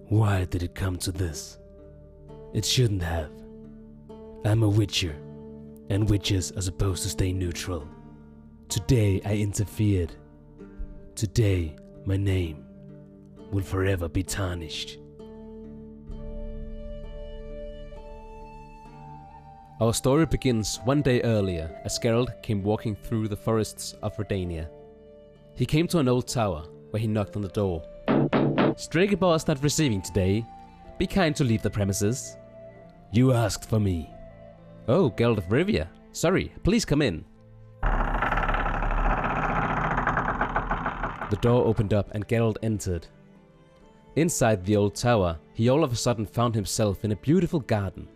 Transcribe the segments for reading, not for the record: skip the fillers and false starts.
Why did it come to this? It shouldn't have. I'm a witcher, and witches are supposed to stay neutral. Today I interfered. Today my name will forever be tarnished. Our story begins one day earlier as Geralt came walking through the forests of Redania. He came to an old tower where he knocked on the door. Stregobor is not receiving today. Be kind to leave the premises. You asked for me. Oh, Geralt of Rivia. Sorry, please come in. The door opened up and Geralt entered. Inside the old tower, he all of a sudden found himself in a beautiful garden.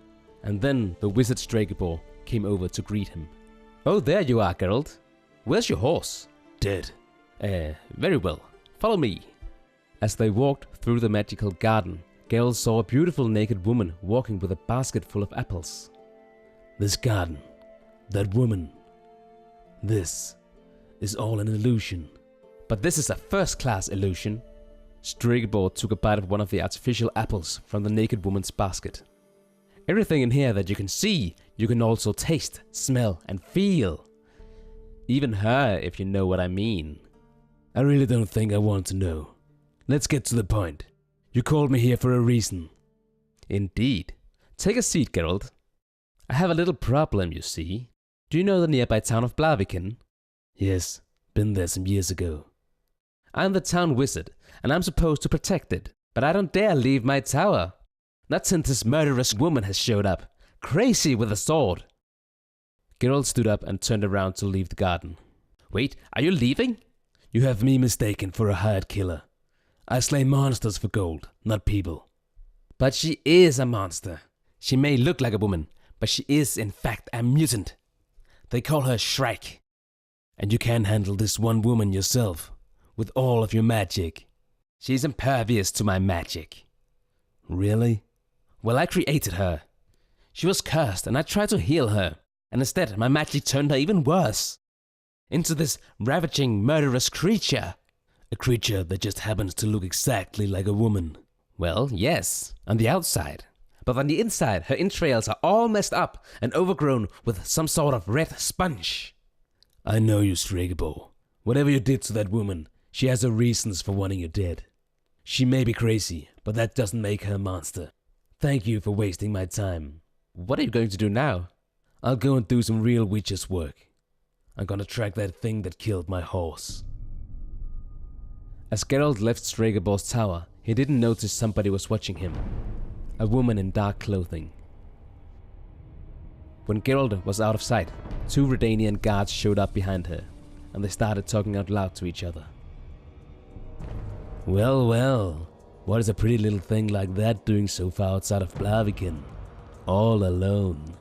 And then the wizard Stregobor came over to greet him. Oh, there you are, Geralt. Where's your horse? Dead. Very well. Follow me. As they walked through the magical garden, Geralt saw a beautiful naked woman walking with a basket full of apples. This garden, that woman, this is all an illusion. But this is a first-class illusion. Stregobor took a bite of one of the artificial apples from the naked woman's basket. Everything in here that you can see, you can also taste, smell, and feel. Even her, if you know what I mean. I really don't think I want to know. Let's get to the point. You called me here for a reason. Indeed. Take a seat, Geralt. I have a little problem, you see. Do you know the nearby town of Blaviken? Yes, been there some years ago. I'm the town wizard, and I'm supposed to protect it, but I don't dare leave my tower. Not since this murderous woman has showed up, crazy with a sword. Geralt stood up and turned around to leave the garden. Wait, are you leaving? You have me mistaken for a hired killer. I slay monsters for gold, not people. But she is a monster. She may look like a woman, but she is in fact a mutant. They call her Shrike. And you can't handle this one woman yourself, with all of your magic. She's impervious to my magic. Really? Well, I created her. She was cursed and I tried to heal her, and instead my magic turned her even worse. Into this ravaging, murderous creature. A creature that just happens to look exactly like a woman. Well, yes, on the outside. But on the inside, her entrails are all messed up and overgrown with some sort of red sponge. I know you, Stregobor. Whatever you did to that woman, she has her reasons for wanting you dead. She may be crazy, but that doesn't make her a monster. Thank you for wasting my time. What are you going to do now? I'll go and do some real witch's work. I'm gonna track that thing that killed my horse. As Geralt left Stregobor's tower, he didn't notice somebody was watching him. A woman in dark clothing. When Geralt was out of sight, two Redanian guards showed up behind her, and they started talking out loud to each other. Well, well, what is a pretty little thing like that doing so far outside of Blaviken? All alone.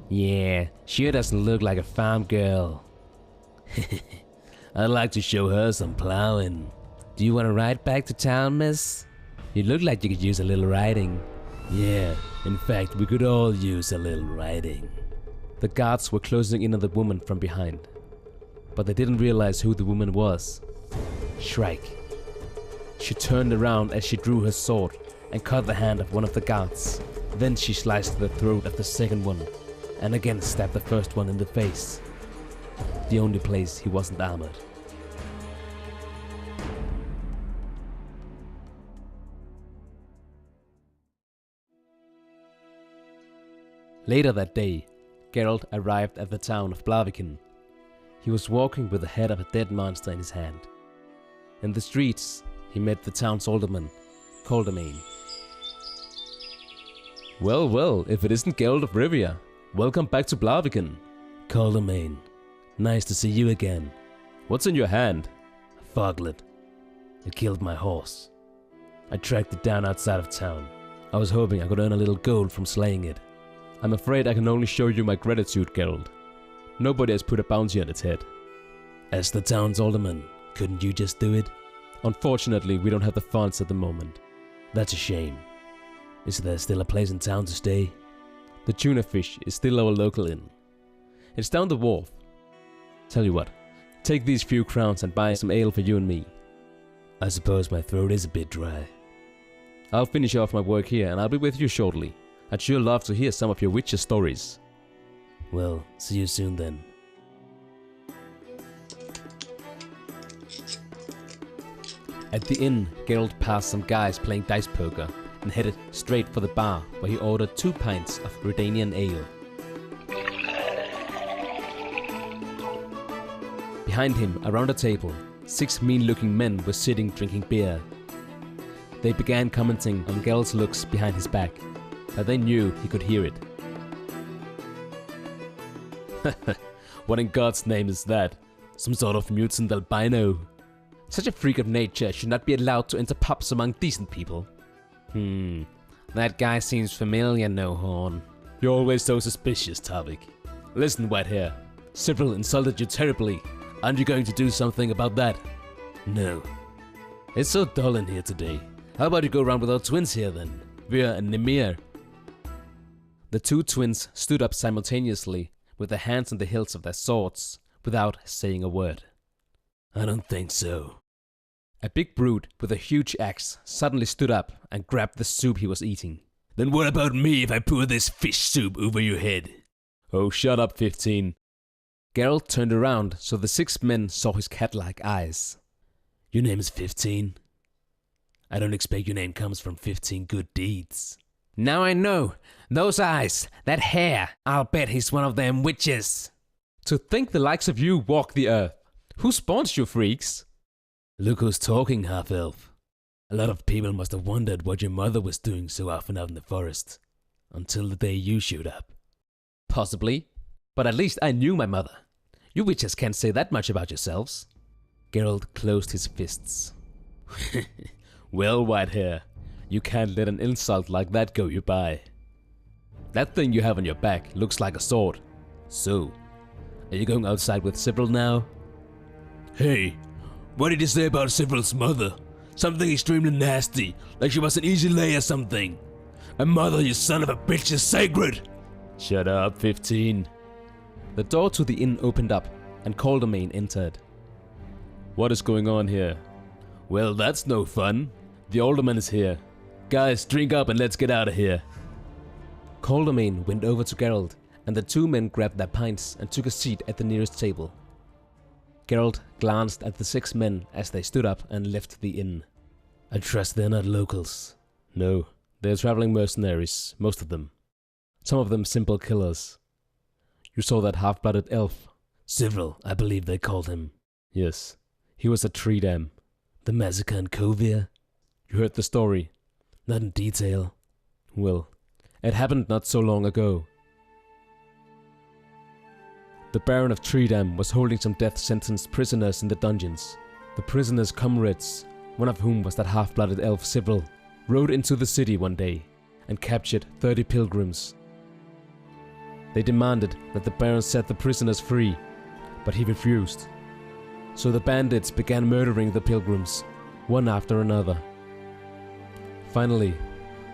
Yeah, sure doesn't look like a farm girl. I'd like to show her some plowing. Do you want to ride back to town, miss? You look like you could use a little riding. Yeah, in fact, we could all use a little riding. The guards were closing in on the woman from behind, but they didn't realize who the woman was. Shrike. She turned around as she drew her sword and cut the hand of one of the guards. Then she sliced the throat of the second one, and again stabbed the first one in the face. The only place he wasn't armored. Later that day, Geralt arrived at the town of Blaviken. He was walking with the head of a dead monster in his hand. In the streets, he met the town's alderman, Caldermain. Well, well, if it isn't Geralt of Rivia, welcome back to Blaviken. Caldermain, nice to see you again. What's in your hand? A foglet. It killed my horse. I tracked it down outside of town. I was hoping I could earn a little gold from slaying it. I'm afraid I can only show you my gratitude, Geralt. Nobody has put a bounty on its head. As the town's alderman, couldn't you just do it? Unfortunately, we don't have the funds at the moment. That's a shame. Is there still a place in town to stay? The tuna fish is still our local inn. It's down the wharf. Tell you what, take these few crowns and buy some ale for you and me. I suppose my throat is a bit dry. I'll finish off my work here and I'll be with you shortly. I'd sure love to hear some of your witcher stories. Well, see you soon then. At the inn, Geralt passed some guys playing dice poker and headed straight for the bar where he ordered 2 pints of Redanian ale. Behind him, around a table, 6 mean-looking men were sitting drinking beer. They began commenting on Geralt's looks behind his back, but they knew he could hear it. What in God's name is that? Some sort of mutant albino? Such a freak of nature should not be allowed to enter pubs among decent people. That guy seems familiar, No Horn. You're always so suspicious, Tavik. Listen, Whitehair. Cyril insulted you terribly. Aren't you going to do something about that? No. It's so dull in here today. How about you go around with our twins here then? Vir and Nemir. The 2 twins stood up simultaneously with their hands on the hilts of their swords without saying a word. I don't think so. A big brute with a huge axe suddenly stood up and grabbed the soup he was eating. Then what about me if I pour this fish soup over your head? Oh, shut up, 15. Geralt turned around so the 6 men saw his cat-like eyes. Your name is 15? I don't expect your name comes from 15 good deeds. Now I know. Those eyes, that hair, I'll bet he's one of them witches. To think the likes of you walk the earth. Who spawns you freaks? Look who's talking, half-elf. A lot of people must have wondered what your mother was doing so often out in the forest. Until the day you showed up. Possibly. But at least I knew my mother. You witches can't say that much about yourselves. Geralt closed his fists. Well, Whitehair, you can't let an insult like that go you by. That thing you have on your back looks like a sword. So, are you going outside with Cyril now? Hey, what did you say about Cyril's mother? Something extremely nasty, like she was an easy lay or something. A mother, you son of a bitch, is sacred! Shut up, 15. The door to the inn opened up and Caldermain entered. What is going on here? Well, that's no fun. The alderman is here. Guys, drink up and let's get out of here. Caldermain went over to Geralt and the 2 men grabbed their pints and took a seat at the nearest table. Geralt glanced at the 6 men as they stood up and left the inn. I trust they're not locals. No, they're traveling mercenaries, most of them. Some of them simple killers. You saw that half-blooded elf? Cyril, I believe they called him. Yes, he was a tree dam. The massacre in Kovir? You heard the story? Not in detail. Well, it happened not so long ago. The Baron of Treedam was holding some death-sentenced prisoners in the dungeons. The prisoners' comrades, one of whom was that half-blooded elf Cyril, rode into the city one day and captured 30 pilgrims. They demanded that the Baron set the prisoners free, but he refused. So the bandits began murdering the pilgrims, one after another. Finally,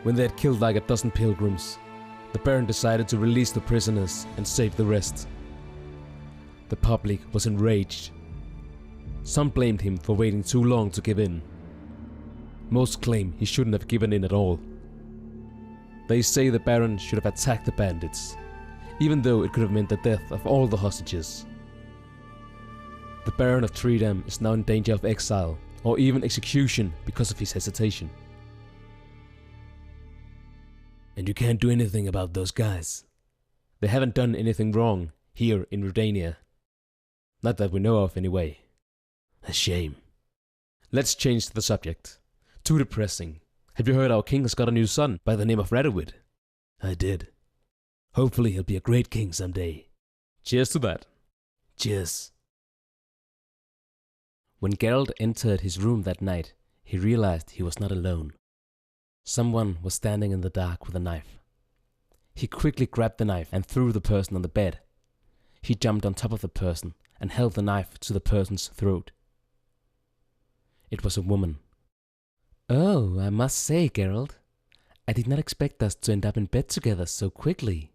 when they had killed like a dozen pilgrims, the Baron decided to release the prisoners and save the rest. The public was enraged. Some blamed him for waiting too long to give in. Most claim he shouldn't have given in at all. They say the Baron should have attacked the bandits, even though it could have meant the death of all the hostages. The Baron of Treedam is now in danger of exile, or even execution because of his hesitation. And you can't do anything about those guys? They haven't done anything wrong here in Redania. Not that we know of, anyway. A shame. Let's change the subject. Too depressing. Have you heard our king has got a new son by the name of Radowid? I did. Hopefully he'll be a great king someday. Cheers to that. Cheers. When Geralt entered his room that night, he realized he was not alone. Someone was standing in the dark with a knife. He quickly grabbed the knife and threw the person on the bed. He jumped on top of the person and held the knife to the person's throat. It was a woman. Oh, I must say, Geralt, I did not expect us to end up in bed together so quickly.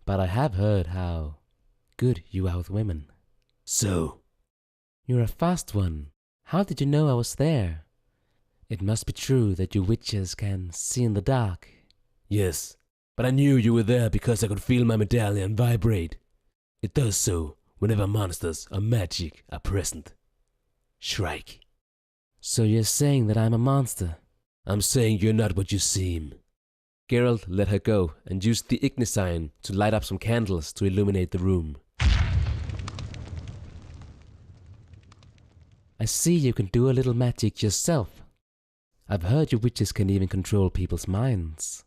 But I have heard how good you are with women. So? You're a fast one. How did you know I was there? It must be true that you witches can see in the dark. Yes, but I knew you were there because I could feel my medallion vibrate. It does so whenever monsters or magic are present. Shrike. So you're saying that I'm a monster? I'm saying you're not what you seem. Geralt let her go and used the ignisign to light up some candles to illuminate the room. I see you can do a little magic yourself. I've heard you witches can even control people's minds.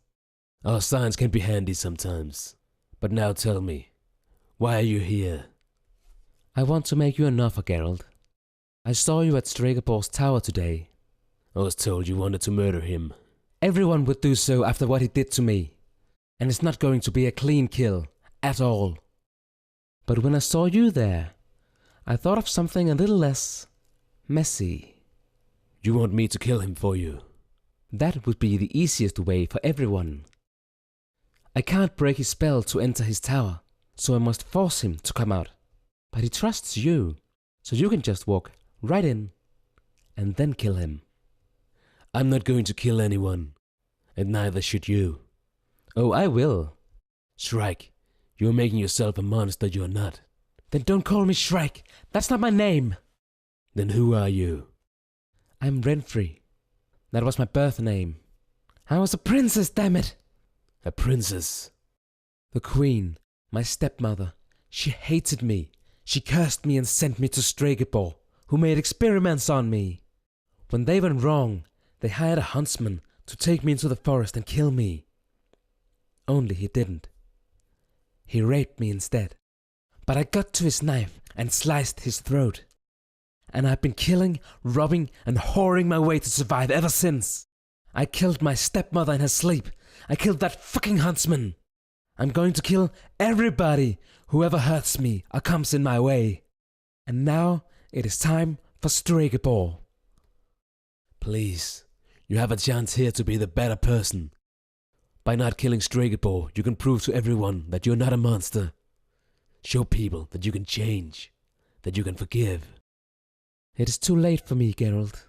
Our signs can be handy sometimes. But now tell me, why are you here? I want to make you an offer, Geralt. I saw you at Stregabor's tower today. I was told you wanted to murder him. Everyone would do so after what he did to me. And it's not going to be a clean kill, at all. But when I saw you there, I thought of something a little less messy. You want me to kill him for you? That would be the easiest way for everyone. I can't break his spell to enter his tower, so I must force him to come out. But he trusts you, so you can just walk right in and then kill him. I'm not going to kill anyone, and neither should you. Oh, I will. Shrike, you're making yourself a monster you're not. Then don't call me Shrike. That's not my name. Then who are you? I'm Renfri. That was my birth name. I was a princess, damn it! A princess? The queen, my stepmother, she hated me. She cursed me and sent me to Stregobor, who made experiments on me. When they went wrong, they hired a huntsman to take me into the forest and kill me. Only he didn't. He raped me instead. But I got to his knife and sliced his throat. And I've been killing, robbing, and whoring my way to survive ever since. I killed my stepmother in her sleep. I killed that fucking huntsman. I'm going to kill everybody, whoever hurts me or comes in my way. And now it is time for Stregobor. Please, you have a chance here to be the better person. By not killing Stregobor, you can prove to everyone that you're not a monster. Show people that you can change, that you can forgive. It is too late for me, Geralt.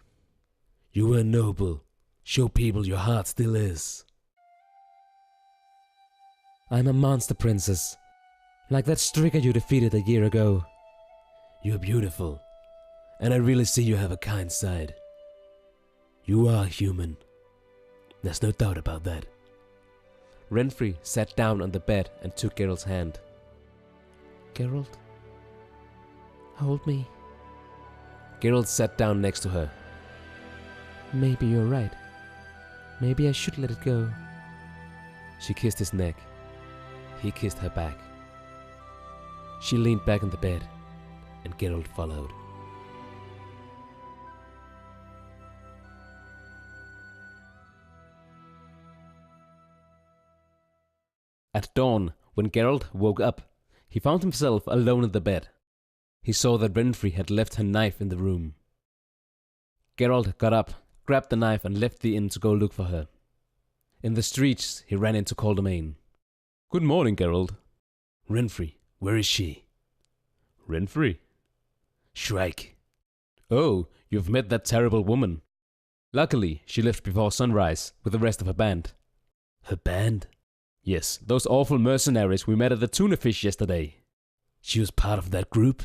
You were noble. Show people your heart still is. I'm a monster princess, like that striga you defeated a year ago. You're beautiful, and I really see you have a kind side. You are human. There's no doubt about that. Renfri sat down on the bed and took Geralt's hand. Geralt, hold me. Geralt sat down next to her. Maybe you're right. Maybe I should let it go. She kissed his neck. He kissed her back. She leaned back in the bed, and Geralt followed. At dawn, when Geralt woke up, he found himself alone in the bed. He saw that Renfri had left her knife in the room. Geralt got up, grabbed the knife and left the inn to go look for her. In the streets, he ran into Caldermain. "Good morning, Geralt." Renfri, where is she? "Renfri?" Shrike. "Oh, you've met that terrible woman. Luckily, she left before sunrise with the rest of her band." Her band? "Yes, those awful mercenaries we met at the tuna fish yesterday." She was part of that group?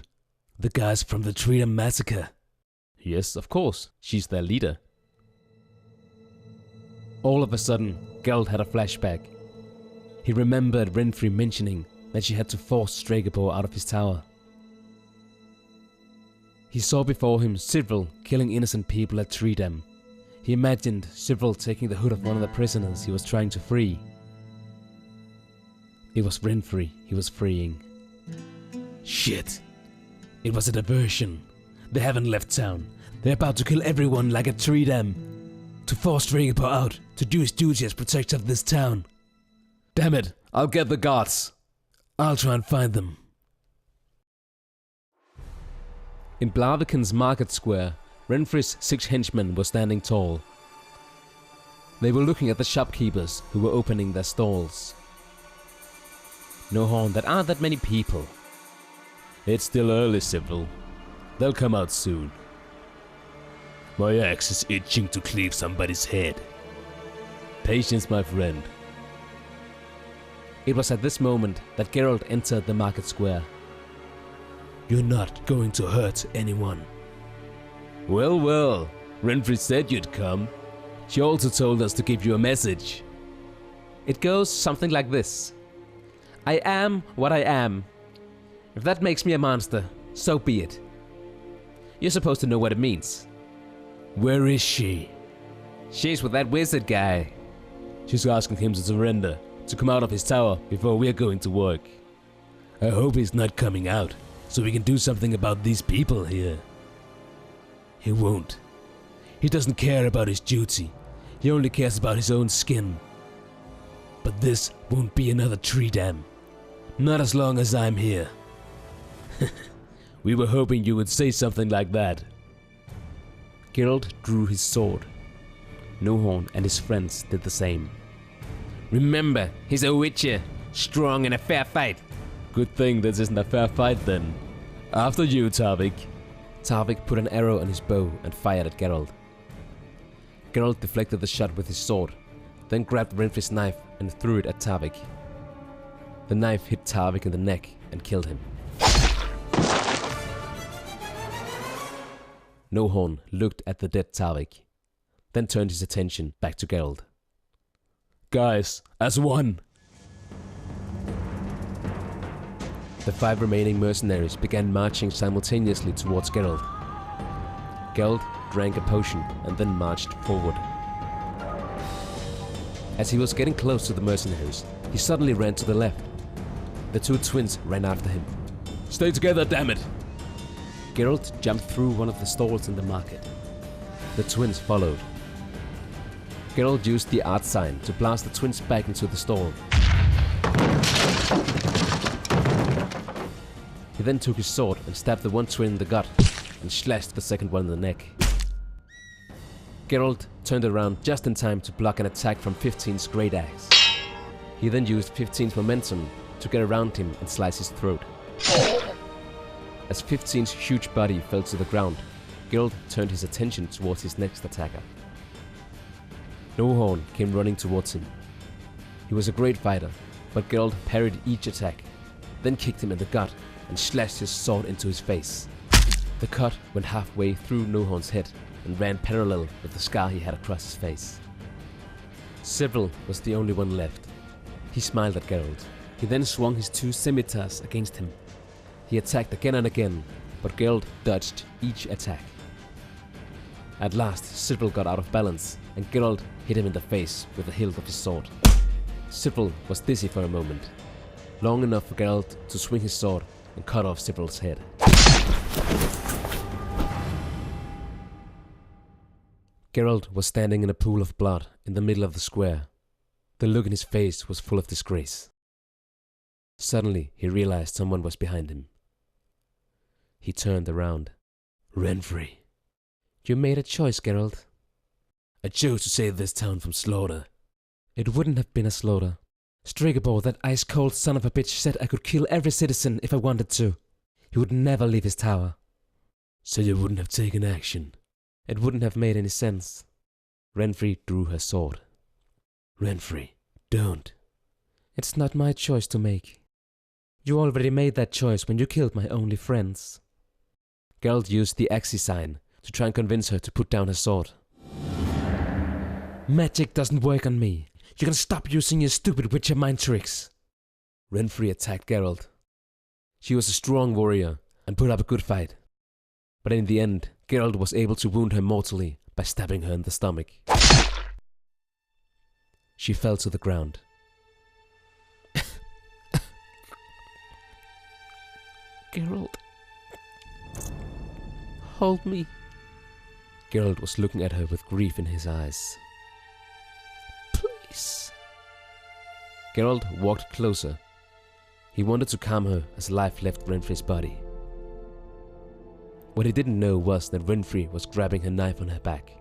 The guys from the Tredam massacre? "Yes, of course. She's their leader." All of a sudden, Geralt had a flashback. He remembered Renfri mentioning that she had to force Stregobor out of his tower. He saw before him Cyril killing innocent people at Tredam. He imagined Cyril taking the hood of one of the prisoners he was trying to free. It was Renfri he was freeing. Shit! It was a diversion. They haven't left town. They're about to kill everyone like at Tredam. To force Stregobor out, to do his duty as protector of this town. Damn it! I'll get the guards! I'll try and find them. In Blaviken's market square, Renfri's 6 henchmen were standing tall. They were looking at the shopkeepers who were opening their stalls. "No horn, there aren't that many people." "It's still early, Cyril. They'll come out soon." My axe is itching to cleave somebody's head. Patience, my friend. It was at this moment that Geralt entered the market square. You're not going to hurt anyone. Well, well, Renfri said you'd come. She also told us to give you a message. It goes something like this. I am what I am. If that makes me a monster, so be it. You're supposed to know what it means. Where is she? She's with that wizard guy. She's asking him to surrender, to come out of his tower before we're going to work. I hope he's not coming out, so we can do something about these people here. He won't. He doesn't care about his duty. He only cares about his own skin. But this won't be another tree dam. Not as long as I'm here. We were hoping you would say something like that. Geralt drew his sword. Nohorn and his friends did the same. Remember, he's a witcher, strong in a fair fight. Good thing this isn't a fair fight then. After you, Tavik. Tavik put an arrow on his bow and fired at Geralt. Geralt deflected the shot with his sword, then grabbed Renfri's knife and threw it at Tavik. The knife hit Tavik in the neck and killed him. Nohorn looked at the dead Tavik, then turned his attention back to Geralt. Guys, as one! The 5 remaining mercenaries began marching simultaneously towards Geralt. Geralt drank a potion and then marched forward. As he was getting close to the mercenaries, he suddenly ran to the left. The 2 twins ran after him. Stay together, damn it! Geralt jumped through one of the stalls in the market. The twins followed. Geralt used the art sign to blast the twins back into the stall. He then took his sword and stabbed the one twin in the gut and slashed the second one in the neck. Geralt turned around just in time to block an attack from 15's great axe. He then used 15's momentum to get around him and slice his throat. As 15's huge body fell to the ground, Geralt turned his attention towards his next attacker. Nohorn came running towards him. He was a great fighter, but Geralt parried each attack, then kicked him in the gut and slashed his sword into his face. The cut went halfway through Nohorn's head and ran parallel with the scar he had across his face. Cyril was the only one left. He smiled at Geralt. He then swung his 2 scimitars against him. He attacked again and again, but Geralt dodged each attack. At last, Cyril got out of balance, and Geralt hit him in the face with the hilt of his sword. Cyril was dizzy for a moment, long enough for Geralt to swing his sword and cut off Cyril's head. Geralt was standing in a pool of blood in the middle of the square. The look in his face was full of disgrace. Suddenly, he realized someone was behind him. He turned around. Renfri. You made a choice, Geralt. I chose to save this town from slaughter. It wouldn't have been a slaughter. Stregobor, that ice-cold son of a bitch, said I could kill every citizen if I wanted to. He would never leave his tower. So you wouldn't have taken action? It wouldn't have made any sense. Renfri drew her sword. Renfri, don't. It's not my choice to make. You already made that choice when you killed my only friends. Geralt used the axe sign to try and convince her to put down her sword. Magic doesn't work on me. You can stop using your stupid witcher mind tricks. Renfri attacked Geralt. She was a strong warrior and put up a good fight. But in the end, Geralt was able to wound her mortally by stabbing her in the stomach. She fell to the ground. Geralt, hold me. Geralt was looking at her with grief in his eyes. Please. Geralt walked closer. He wanted to calm her as life left Renfri's body. What he didn't know was that Renfri was grabbing her knife on her back.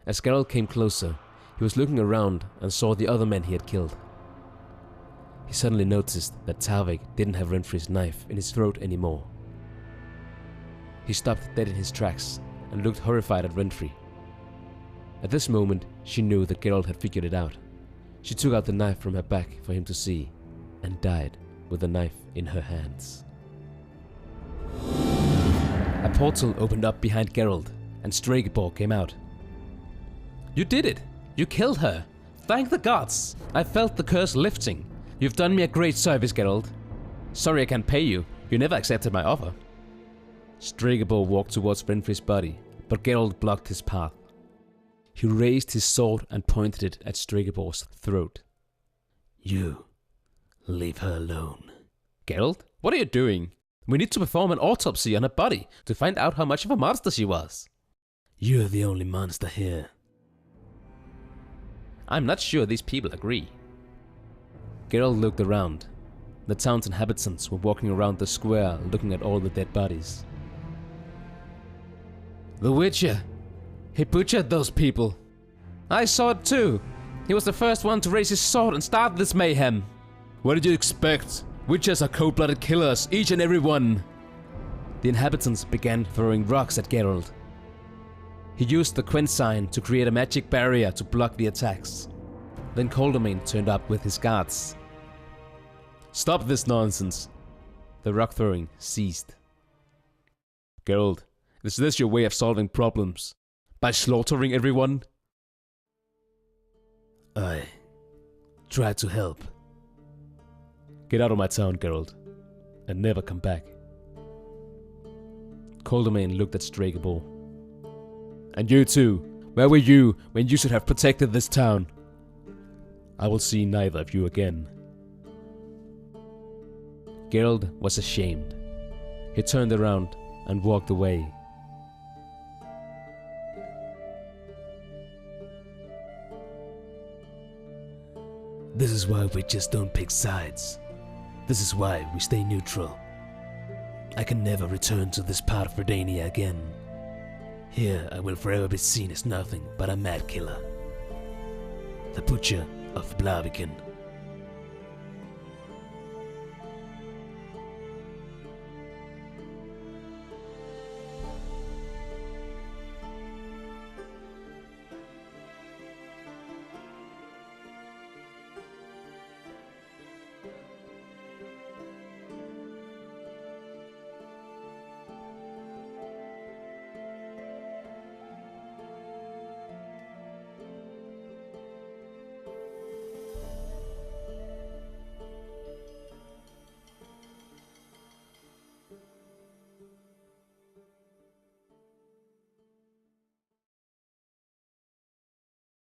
As Geralt came closer, he was looking around and saw the other men he had killed. He suddenly noticed that Tavik didn't have Renfri's knife in his throat anymore. He stopped dead in his tracks and looked horrified at Renfri. At this moment, she knew that Geralt had figured it out. She took out the knife from her back for him to see, and died with the knife in her hands. A portal opened up behind Geralt, and Stregobor came out. "You did it! You killed her! Thank the gods! I felt the curse lifting. You've done me a great service, Geralt. Sorry I can't pay you. You never accepted my offer." Stregobor walked towards Renfri's body, but Geralt blocked his path. He raised his sword and pointed it at Stregobor's throat. "You, leave her alone." "Geralt, what are you doing? We need to perform an autopsy on her body to find out how much of a monster she was." "You're the only monster here." "I'm not sure these people agree." Geralt looked around. The town's inhabitants were walking around the square looking at all the dead bodies. "The Witcher! He butchered those people! I saw it too! He was the first one to raise his sword and start this mayhem!" "What did you expect? Witchers are cold-blooded killers, each and every one!" The inhabitants began throwing rocks at Geralt. He used the Quen sign to create a magic barrier to block the attacks. Then Coldamain turned up with his guards. "Stop this nonsense!" The rock throwing ceased. "Geralt, is this your way of solving problems? By slaughtering everyone?" "I try to help." "Get out of my town, Geralt, and never come back." Coldamain looked at Stregobor. "And you too, where were you when you should have protected this town? I will see neither of you again." Geralt was ashamed. He turned around and walked away. This is why we just don't pick sides. This is why we stay neutral. I can never return to this part of Redania again. Here I will forever be seen as nothing but a mad killer. The Butcher of Blaviken.